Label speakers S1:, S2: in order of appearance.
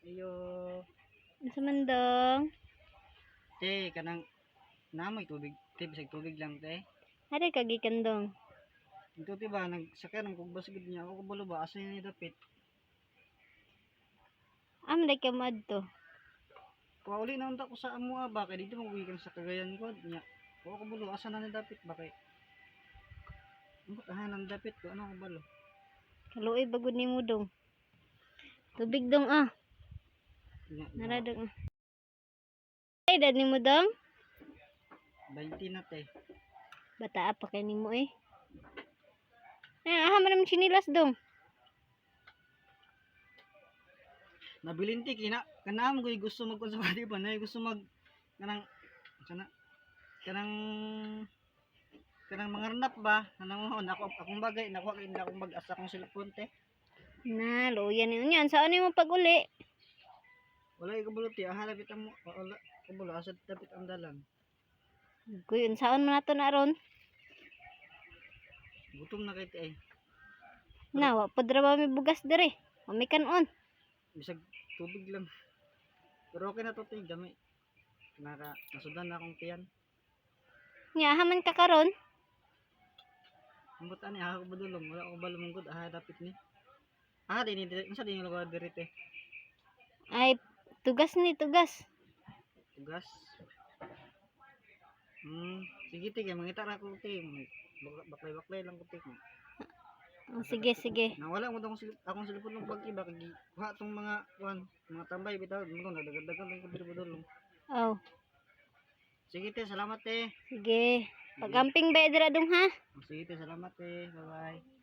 S1: Iyo.
S2: Sa mandong.
S1: Te, kanang namoy tubig. Te, bisag tubig lang, te.
S2: Hari kagikan dong.
S1: Ito, te ba, nagsakay ng kugbasagid niya. Ako kabalo ba, asa ni dapit.
S2: Day ka madto.
S1: Pauli na unta ko sa amo ba, kaya dito mag-weekend sa Cagayan ko. Niya, ako kabalo, asa na ni dapit ba kay. Ano ka nang dapit ko, ano kabalo.
S2: Kaluoy bagod ni mo dong. Tubig dong ah.
S1: Niya,
S2: Nara dong. Ay, edad ni mo dong?
S1: 20 na, te.
S2: Bata pa kay nimo eh. Aha man naman sinilas dong.
S1: Nabilinti kina kanam ko gusto magkonsumati pa na gusto mag kanang kana kanang kanang mangarnap ba kanang akong bagay nakuha kay akong mag-asa kong cellphone te.
S2: Na, luyan ni unyan. Saan ni mo pag-uli?
S1: Wala ko bulo ti halapit mo wala ko bulo asa dapat ang dalan.
S2: Kuyon, saan mo nato na ron?
S1: Gutom na kay ti ay.
S2: Na, wa padra ba may bugas dire? Mamikan on.
S1: Bisag tubig lang. Pero okay na to te dami. Nasudan na akong tiyan.
S2: Nya, haman ka karon?
S1: Ambot ani ako badulong wala ko balumungkod dapat ni. Dini unsa dini lugar diri te?
S2: Ay, tugas ni, tugas.
S1: Tugas. Sige te kay mangita ra ko te. Baklay-baklay lang ko te.
S2: Sige, sige.
S1: Nawala mo akong cellphone ng bag iba kay kuha tong mga kuan, mga tambay bitaw mo nagdagan lang ko diri badulong.
S2: Oh,
S1: Sige te, salamat te.
S2: sige. Pagamping ba dira dong ha?
S1: Sige te, salamat te. Bye-bye.